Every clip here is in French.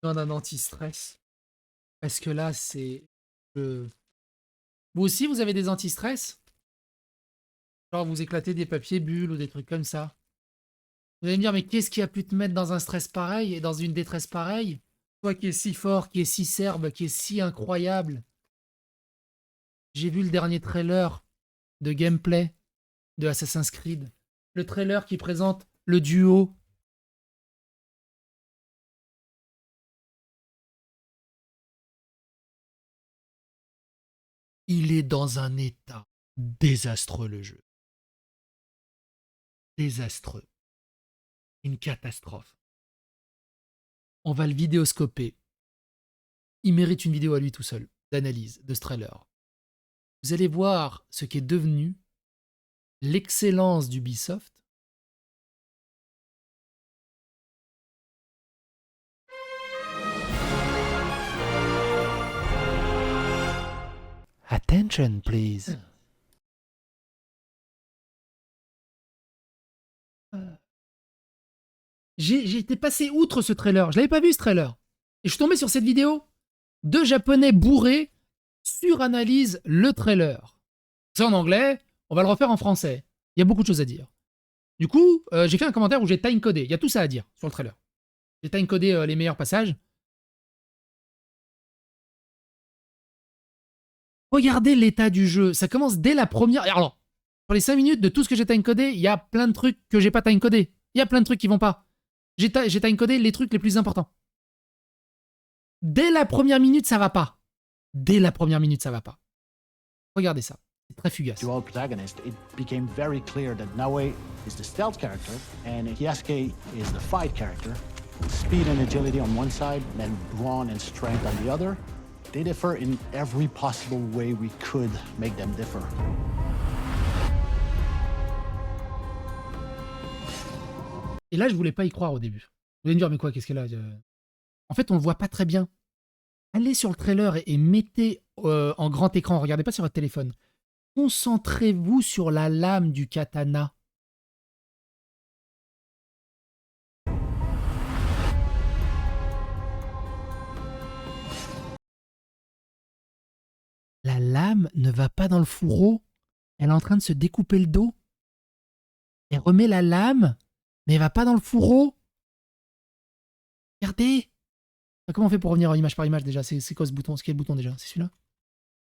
besoin d'un anti-stress. Parce que là, c'est... Vous aussi, vous avez des anti-stress? Genre, vous éclatez des papiers bulles ou des trucs comme ça. Vous allez me dire, mais qu'est-ce qui a pu te mettre dans un stress pareil et dans une détresse pareille? Toi qui es si fort, qui est si serbe, qui est si incroyable. J'ai vu le dernier trailer de gameplay de Assassin's Creed. Le trailer qui présente le duo. Il est dans un état désastreux, le jeu. Désastreux. Une catastrophe. On va le vidéoscoper. Il mérite une vidéo à lui tout seul, d'analyse de ce trailer. Vous allez voir ce qu'est devenu l'excellence d'Ubisoft. Attention, please. J'ai été passé outre ce trailer. Je l'avais pas vu, ce trailer. Et je suis tombé sur cette vidéo. Deux Japonais bourrés suranalysent le trailer. C'est en anglais, on va le refaire en français. Il y a beaucoup de choses à dire. Du coup, j'ai fait un commentaire où j'ai timecodé. Il y a tout ça à dire sur le trailer. J'ai timecodé les meilleurs passages. Regardez l'état du jeu. Ça commence dès la première... Alors, pour les 5 minutes de tout ce que j'ai timecodé, il y a plein de trucs que j'ai pas timecodé. Il y a plein de trucs qui vont pas. J'ai timecodé les trucs les plus importants. Dès la première minute, ça va pas. Dès la première minute, ça va pas. Regardez ça. C'est très fugace. Dual protagonist, it became very clear that Naue is the stealth character and Yasuke is the fight character. Speed and agility on one side, then brawn and strength on the other. They differ in every possible way we could make them differ. Et là, je voulais pas y croire au début. Vous allez me dire, mais quoi, qu'est-ce qu'elle a En fait, on le voit pas très bien. Allez sur le trailer et mettez en grand écran. Regardez pas sur votre téléphone. Concentrez-vous sur la lame du katana. La lame ne va pas dans le fourreau. Elle est en train de se découper le dos. Elle remet la lame, mais elle va pas dans le fourreau. Regardez. Comment on fait pour revenir en image par image déjà? C'est quoi ce bouton? C'est quel bouton déjà? C'est celui-là?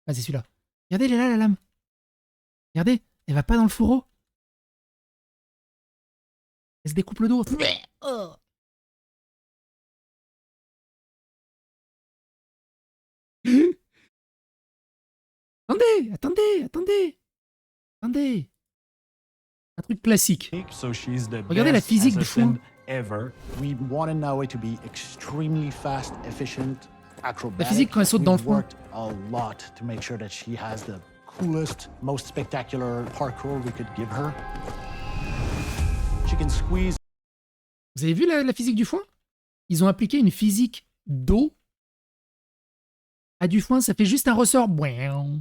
Ah, c'est celui-là. Regardez, elle est là, la lame. Regardez, elle va pas dans le fourreau. Elle se découpe le dos. Oh. Attendez. Un truc classique. So she's the Regardez la best physique du assassin foin. ever. We wanted Naue to be extremely fast, efficient, acrobatic. La physique quand elle saute dans le We've foin. worked a lot to make sure that she has the coolest, most spectacular parkour we could give her. She can squeeze. Vous avez vu la physique du foin? Ils ont appliqué une physique d'eau à du foin. Ça fait juste un ressort. Bouin.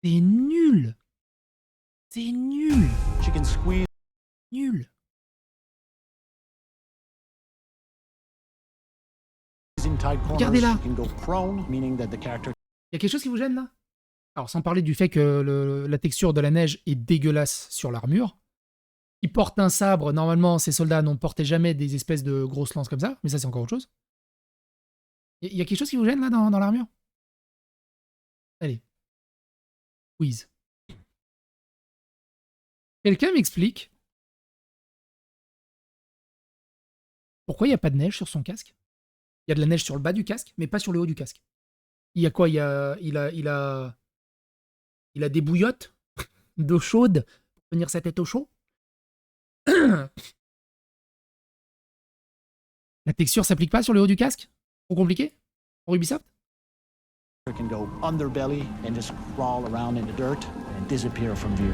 C'est nul. C'est nul. She can squeeze. Nul. Regardez là. She can go prone, meaning that the character. Il y a quelque chose qui vous gêne là? Alors, sans parler du fait que la texture de la neige est dégueulasse sur l'armure. Il porte un sabre. Normalement, ces soldats n'ont porté jamais des espèces de grosses lances comme ça. Mais ça, c'est encore autre chose. Il y a quelque chose qui vous gêne là dans l'armure? Allez. Quiz. Quelqu'un m'explique pourquoi il n'y a pas de neige sur son casque? Il y a de la neige sur le bas du casque, mais pas sur le haut du casque. Il y a quoi? Il a des bouillottes d'eau chaude pour tenir sa tête au chaud. La texture s'applique pas sur le haut du casque? Trop compliqué pour Ubisoft? Can go underbelly and just crawl around in the dirt and disappear from view.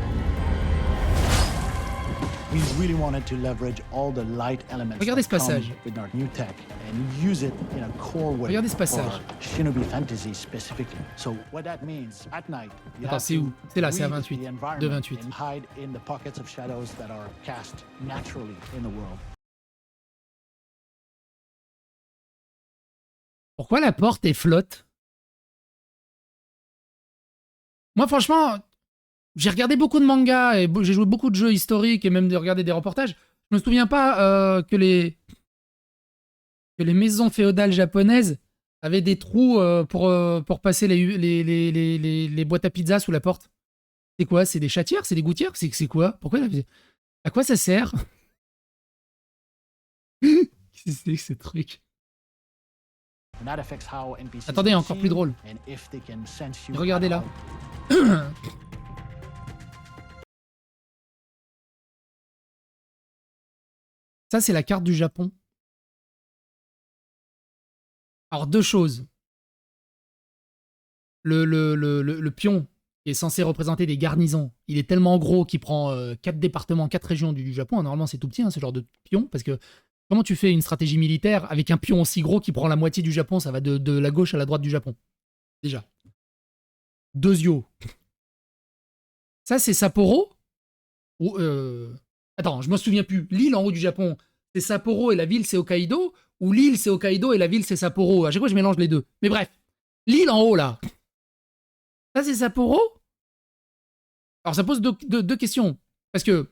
We really wanted to leverage all the light elements Regardez ce that come passage. with our new tech and use it in a core way Regardez ce passage. for Shinobi Fantasy specifically. So what that means at night, you Attends, have c'est to où? C'est là, c'est à read 28. the environment De 28. and hide in the pockets of shadows that are cast naturally in the world. Pourquoi la porte est flotte? Moi, franchement, j'ai regardé beaucoup de mangas et j'ai joué beaucoup de jeux historiques et même de regarder des reportages. Je me souviens pas que les maisons féodales japonaises avaient des trous pour passer les boîtes à pizza sous la porte. C'est quoi? C'est des chatières? C'est des gouttières? C'est quoi? Pourquoi à quoi ça sert? Qu'est-ce que c'est que ce truc? And that affects how NPCs Attendez, are encore plus seen drôle. and if they can sense you Regardez at là. all. Ça, c'est la carte du Japon. Alors, deux choses. Le pion, qui est censé représenter des garnisons, il est tellement gros qu'il prend 4 départements, 4 régions du Japon. Normalement, c'est tout petit, hein, ce genre de pion, parce que comment tu fais une stratégie militaire avec un pion aussi gros qui prend la moitié du Japon? Ça va de la gauche à la droite du Japon. Déjà. Deuxio. Ça, c'est Sapporo. Ou, attends, je me souviens plus. L'île en haut du Japon, c'est Sapporo et la ville, c'est Hokkaido. Ou l'île, c'est Hokkaido et la ville, c'est Sapporo. À chaque fois, je mélange les deux. Mais bref. L'île en haut, là. Ça, c'est Sapporo. Alors, ça pose deux questions. Parce que,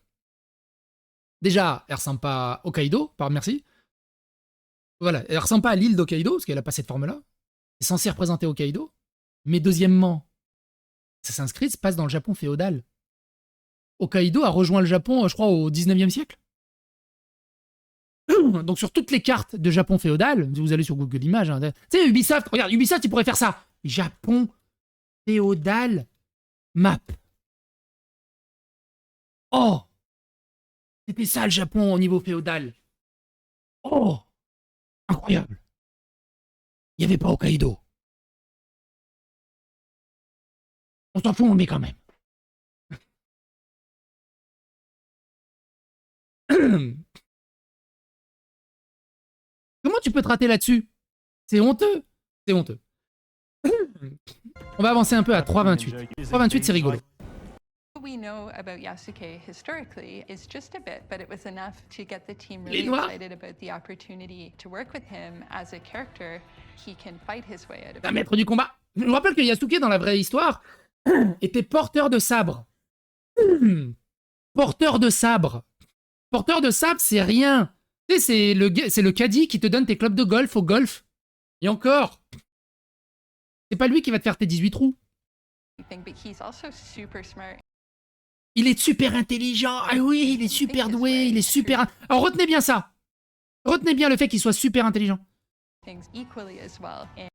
déjà, elle ressemble pas à Hokkaido. Merci. Voilà, elle ressemble pas à l'île d'Hokkaido, parce qu'elle a pas cette forme-là. C'est censé représenter Hokkaido. Mais deuxièmement, Assassin's Creed se passe dans le Japon féodal. Hokkaido a rejoint le Japon, je crois, au 19e siècle. Donc sur toutes les cartes de Japon féodal, vous allez sur Google Images, hein, tu sais, Ubisoft, regarde, Ubisoft, il pourrait faire ça. Japon féodal map. Oh! C'était ça le Japon au niveau féodal. Oh! Incroyable. Il n'y avait pas Hokkaido. On s'en fout, on met quand même. Comment tu peux te rater là-dessus? C'est honteux. C'est honteux. On va avancer un peu à 3.28. 3.28, c'est rigolo. What we know about Yasuke historically is just a bit, but it was enough to get the team Les really Noirs. excited about the opportunity to work with him as a character. He can fight his way out of Un maître du combat. Je me rappelle que Yasuke, dans la vraie histoire, était porteur de sabre. Porteur de sabre. Porteur de sabre, c'est rien. Tu sais, c'est le caddie qui te donne tes clubs de golf au golf. Et encore. C'est pas lui qui va te faire tes 18 trous. anything, but he's also super smart. Il est super intelligent. Ah oui, il est super doué. Il est super... Alors retenez bien ça. Retenez bien le fait qu'il soit super intelligent. Things equally as well. And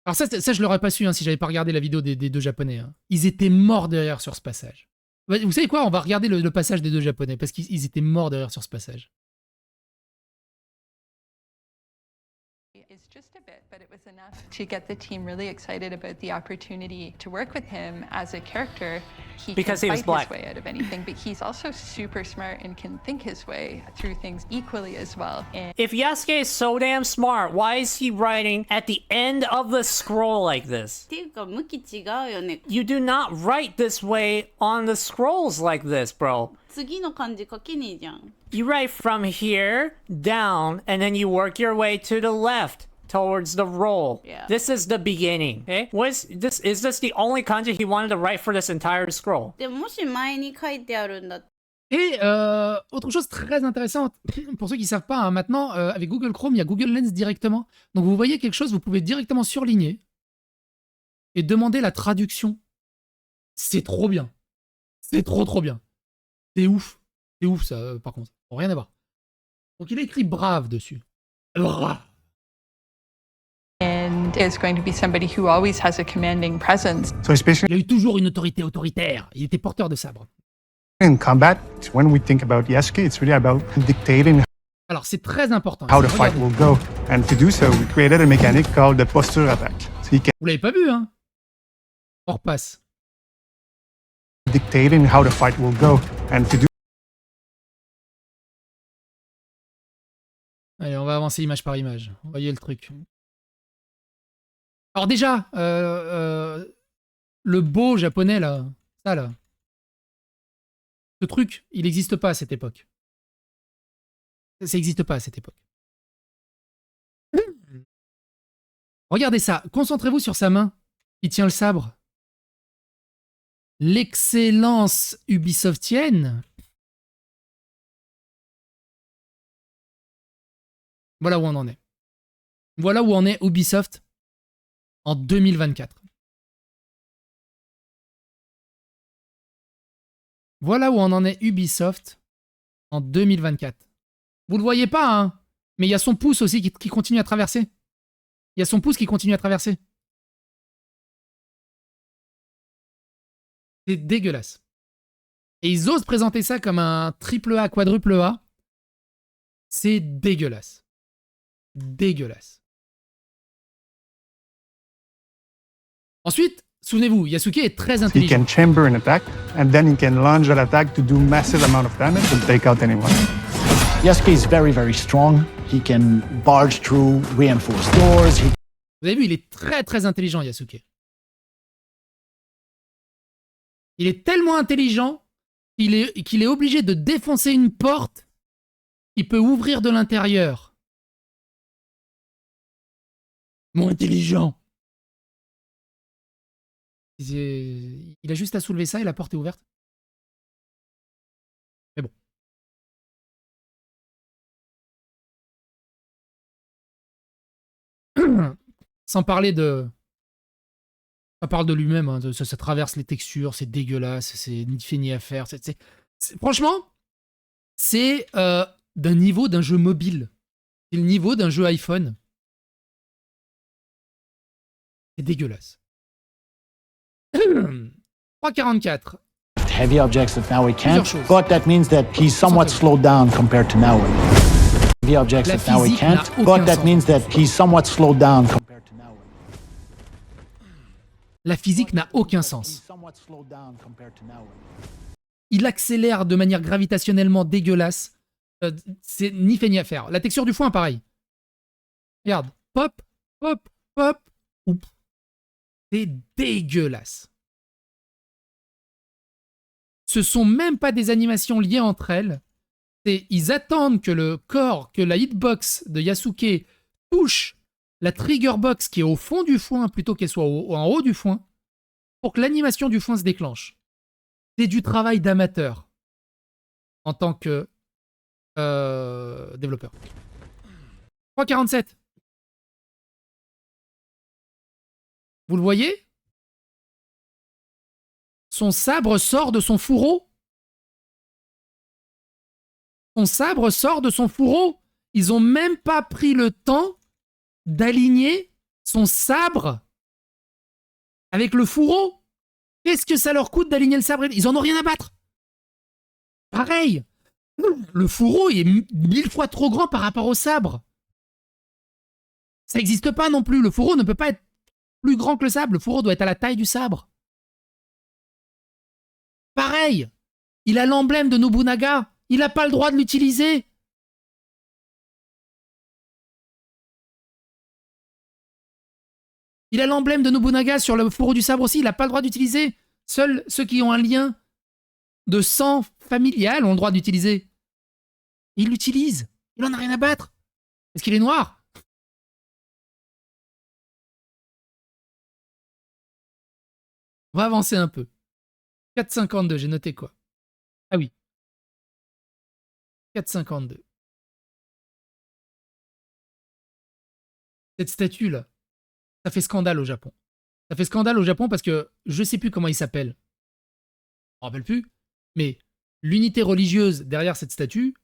Alors ça je l'aurais pas su hein, si j'avais pas regardé la vidéo des deux japonais. Hein. Ils étaient morts derrière sur ce passage. Vous savez quoi? On va regarder le passage des deux japonais parce qu'ils étaient morts derrière sur ce passage. it's just a bit, but it was enough to get the team really excited about the opportunity to work with him as a character. He Because can he was fight black. his way out of anything, but he's also super smart and can think his way through things equally as well. And If Yasuke is so damn smart, why is he writing at the end of the scroll like this? っていうか向き違うよね。 You do not write this way on the scrolls like this, bro. 次の漢字書けねえじゃん。 You write from here down, and then you work your way to the left towards the roll. Yeah. This is the beginning. Okay? Is this the only kanji he wanted to write for this entire scroll? でもし前に書いてあるんだった Et autre chose très intéressante, pour ceux qui ne savent pas, hein, maintenant, avec Google Chrome, il y a Google Lens directement. Donc vous voyez quelque chose, vous pouvez directement surligner et demander la traduction. C'est trop bien. C'est trop bien. C'est ouf. C'est ouf ça, par contre. Bon, rien à voir. Donc il a écrit brave dessus. Brave. and is going to be somebody who always has a commanding presence. So especially Il a eu toujours une autorité autoritaire. Il était porteur de sabre. in combat, when we think about Yasuke, it's really about dictating Alors c'est très important. how the Regardez. fight will go. And to do so, we created a mechanic called the posture attack. So he can Vous l'avez pas vu, hein? On repasse. dictating how the fight will go. And to do Allez, on va avancer image par image. Voyez le truc. Alors déjà, le beau japonais, là, ça, là, ce truc, il n'existe pas à cette époque. Ça n'existe pas à cette époque. Regardez ça. Concentrez-vous sur sa main. Il tient le sabre. L'excellence ubisoftienne. Voilà où on en est. Voilà où en est Ubisoft en 2024. Voilà où on en est Ubisoft en 2024. Vous le voyez pas, hein, mais il y a son pouce aussi qui continue à traverser. Il y a son pouce qui continue à traverser. C'est dégueulasse. Et ils osent présenter ça comme un triple A, quadruple A. C'est dégueulasse. Dégueulasse. Ensuite, souvenez-vous, Yasuke est très He intelligent. can chamber an attack, and then he can launch that attack to do massive amount of damage and take out anyone. Yasuke is very, very strong. He can barge through reinforced doors. Vous avez vu, il est très très intelligent, Yasuke. Il est tellement intelligent qu'il est obligé de défoncer une porte qui peut ouvrir de l'intérieur. Mon intelligent. Il a juste à soulever ça et la porte est ouverte. Mais bon. Sans parler de... Ça parle de lui-même, hein, ça traverse les textures, c'est dégueulasse, c'est ni fait ni à faire. Franchement, c'est d'un niveau d'un jeu mobile. C'est le niveau d'un jeu iPhone. C'est dégueulasse. 3.44. Heavy objects that Naui can't, Plusieurs choses. but that means that he's somewhat slowed down compared to Naui. Heavy objects La that Naui physique can't, n'a but aucun that sens. means that he's somewhat slowed down compared to Naui. La physique n'a aucun sens. He's somewhat slowed down compared to Naui. Il accélère de manière gravitationnellement dégueulasse. C'est ni fait ni à faire. La texture du foin, pareil. Regarde. Pop, pop, pop. Oup. C'est dégueulasse. Ce sont même pas des animations liées entre elles. Ils attendent que le corps, que la hitbox de Yasuke touche la trigger box qui est au fond du foin plutôt qu'elle soit en haut du foin pour que l'animation du foin se déclenche. C'est du travail d'amateur en tant que développeur. 3.47. Vous le voyez? Son sabre sort de son fourreau. Son sabre sort de son fourreau. Ils ont même pas pris le temps d'aligner son sabre avec le fourreau. Qu'est-ce que ça leur coûte d'aligner le sabre? Ils en ont rien à battre. Pareil. Le fourreau est 1000 fois trop grand par rapport au sabre. Ça n'existe pas non plus. Le fourreau ne peut pas être plus grand que le sabre. Le fourreau doit être à la taille du sabre. Pareil. Il a l'emblème de Nobunaga. Il n'a pas le droit de l'utiliser. Il a l'emblème de Nobunaga sur le fourreau du sabre aussi. Il n'a pas le droit d'utiliser. Seuls ceux qui ont un lien de sang familial ont le droit d'utiliser. Il l'utilise. Il en a rien à battre. Est-ce qu'il est noir? On va avancer un peu. 4,52, j'ai noté quoi? Ah oui. 4,52. Cette statue-là, ça fait scandale au Japon. Ça fait scandale au Japon parce que je sais plus comment il s'appelle. Je me rappelle plus. Mais l'unité religieuse derrière cette statue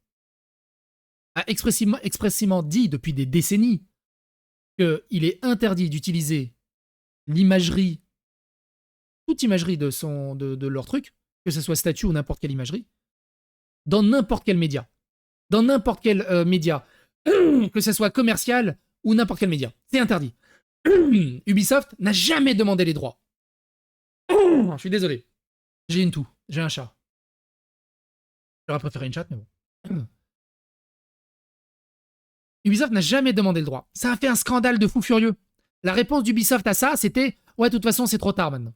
a expressément dit depuis des décennies qu'il est interdit d'utiliser l'imagerie, toute imagerie de leur truc, que ce soit statue ou n'importe quelle imagerie, dans n'importe quel média. Dans n'importe quel média. Que ce soit commercial ou n'importe quel média. C'est interdit. Ubisoft n'a jamais demandé les droits. Je suis désolé. J'ai une toux. J'ai un chat. J'aurais préféré une chatte, mais bon. Ubisoft n'a jamais demandé le droit. Ça a fait un scandale de fou furieux. La réponse d'Ubisoft à ça, c'était « Ouais, de toute façon, c'est trop tard maintenant. »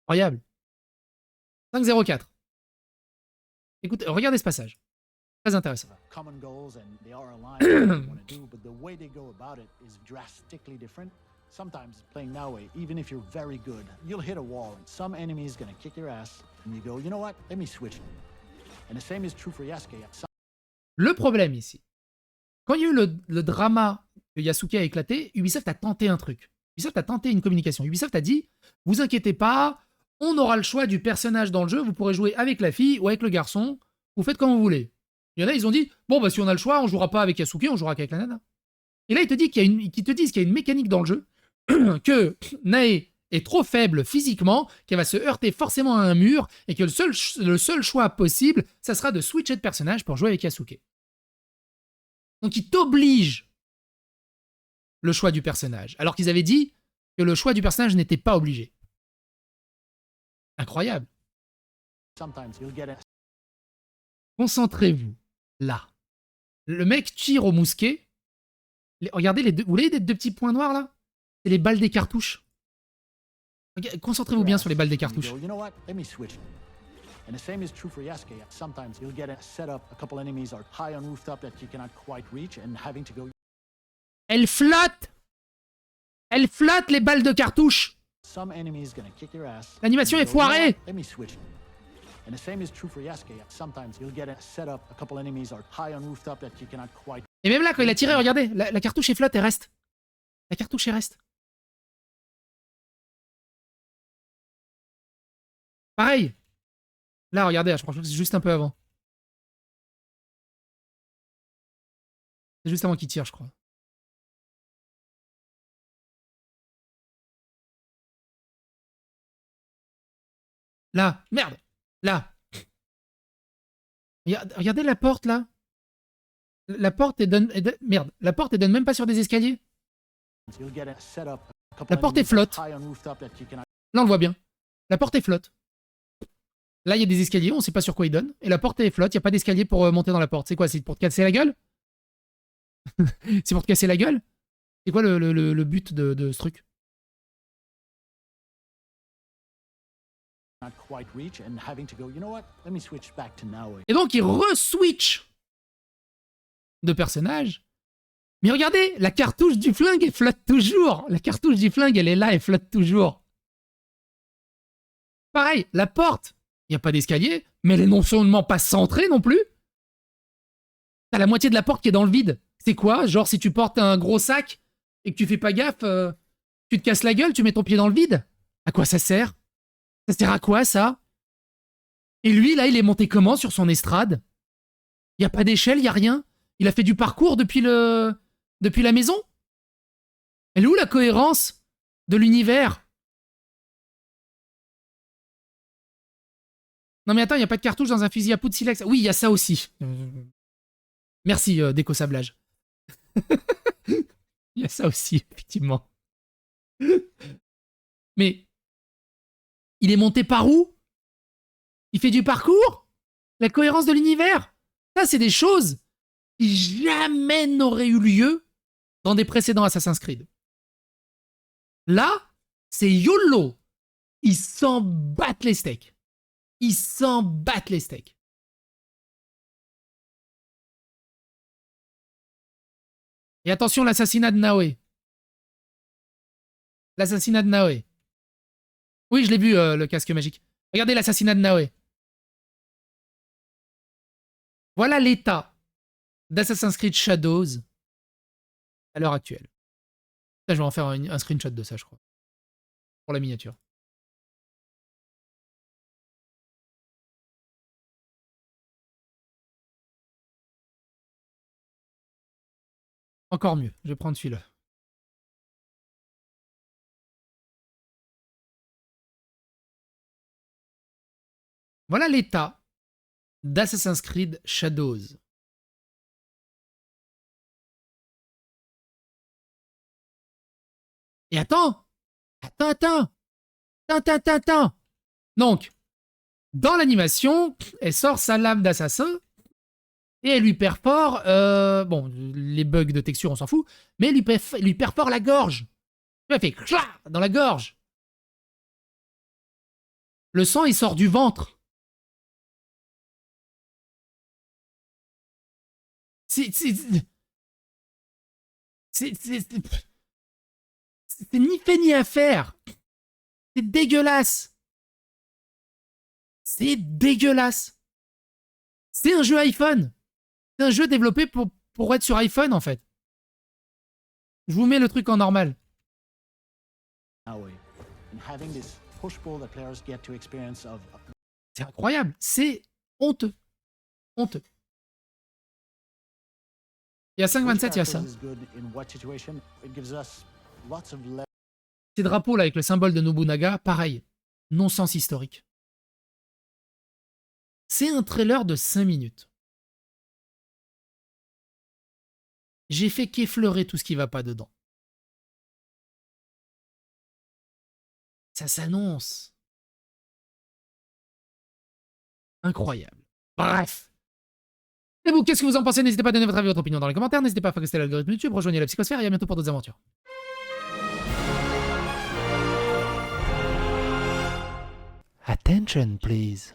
Incroyable. 504. Écoute, regardez ce passage. Très intéressant. Common goals and they are aligned with what they want to do, but the way they go about it is drastically different. Sometimes playing that way, even if you're very good, you'll hit a wall and some enemy is going to kick your ass and you go, you know what, let me switch. And the same is true for Yasuke. Le problème ici, quand il y a eu le drama que Yasuke a éclaté, Ubisoft a tenté un truc. Ubisoft a tenté une communication. Ubisoft a dit, vous inquiétez pas, on aura le choix du personnage dans le jeu, vous pourrez jouer avec la fille ou avec le garçon, vous faites comme vous voulez. Il y en a, ils ont dit, bon, bah si on a le choix, on jouera pas avec Yasuke, on jouera qu'avec la nana. Et là, ils te disent qu'il y a une mécanique dans le jeu, que Nae est trop faible physiquement, qu'elle va se heurter forcément à un mur, et que le seul choix possible, ça sera de switcher de personnage pour jouer avec Yasuke. Donc ils t'obligent le choix du personnage, alors qu'ils avaient dit que le choix du personnage n'était pas obligé. Incroyable. Concentrez-vous, là. Le mec tire au mousquet. Regardez, vous voyez les deux petits points noirs, là? C'est les balles des cartouches. Concentrez-vous bien sur les balles des cartouches. And the same is true for Yasuke. Sometimes you'll get a setup, a couple enemies are high on rooftop that you cannot quite reach and having to go. Elle flotte! Elle flotte les balles de cartouche! Some enemies gonna kick your ass. L'animation est foirée! Let me switch. And the same is true for Yasuke. Sometimes you'll get a setup, a couple enemies are high on rooftop that you cannot quite. Et même là, quand il a tiré, regardez, la cartouche est flotte et reste. La cartouche est reste. Pareil. Là, regardez, je crois que c'est juste un peu avant. C'est juste avant qu'il tire, je crois. Là, merde. Là. Regardez la porte, là. La porte, elle donne... Merde, la porte, elle donne même pas sur des escaliers. La porte est flotte. Là, on le voit bien. La porte est flotte. Là, il y a des escaliers, on sait pas sur quoi ils donnent. Et la porte est flotte, il n'y a pas d'escalier pour monter dans la porte. C'est quoi? C'est pour te casser la gueule? C'est pour te casser la gueule? C'est quoi le but de ce truc? Et donc, il re-switch de personnage. Mais regardez, la cartouche du flingue, elle flotte toujours. La cartouche du flingue, elle est là, elle flotte toujours. Pareil, la porte. Il n'y a pas d'escalier, mais elle est non seulement pas centrée non plus. T'as la moitié de la porte qui est dans le vide. C'est quoi? Genre, si tu portes un gros sac et que tu fais pas gaffe, tu te casses la gueule, tu mets ton pied dans le vide? À quoi ça sert? Ça sert à quoi, ça? Et lui, là, il est monté comment sur son estrade? Il n'y a pas d'échelle, il n'y a rien. Il a fait du parcours depuis la maison? Elle est où la cohérence de l'univers? Non mais attends, il n'y a pas de cartouche dans un fusil à poudre silex. Oui, il y a ça aussi. Merci, déco-sablage. Il y a ça aussi, effectivement. Mais, il est monté par où? Il fait du parcours? La cohérence de l'univers? Ça, c'est des choses qui jamais n'auraient eu lieu dans des précédents Assassin's Creed. Là, c'est YOLO. Ils s'en battent les steaks. Ils s'en battent les steaks. Et attention, l'assassinat de Naoe. L'assassinat de Naoe. Oui, je l'ai vu, le casque magique. Regardez l'assassinat de Naoe. Voilà l'état d'Assassin's Creed Shadows à l'heure actuelle. Ça, je vais en faire un screenshot de ça, je crois. Pour la miniature. Encore mieux, je vais prendre celui-là. Voilà l'état d'Assassin's Creed Shadows. Et attends. Donc, dans l'animation, elle sort sa lame d'assassin Et elle lui perfore, bon, les bugs de texture, on s'en fout, mais elle lui perfore la gorge. Elle fait cla dans la gorge. Le sang, il sort du ventre. C'est ni fait ni à faire. C'est dégueulasse. C'est dégueulasse. C'est un jeu iPhone. C'est un jeu développé pour être sur iPhone, en fait. Je vous mets le truc en normal. Naui, and having this push-pull that players get to experience of C'est incroyable. C'est honteux. Honteux. Il y a 5.27, il y a ça. is good in what situation. It gives us lots of Ces drapeaux là avec le symbole de Nobunaga, pareil. Non-sens historique. C'est un trailer de 5 minutes. J'ai fait qu'effleurer tout ce qui va pas dedans. Ça s'annonce. Incroyable. Bref. Et vous, qu'est-ce que vous en pensez? N'hésitez pas à donner votre avis, votre opinion dans les commentaires. N'hésitez pas à faire l'algorithme YouTube. Rejoignez la psychosphère et à bientôt pour d'autres aventures. Attention, please.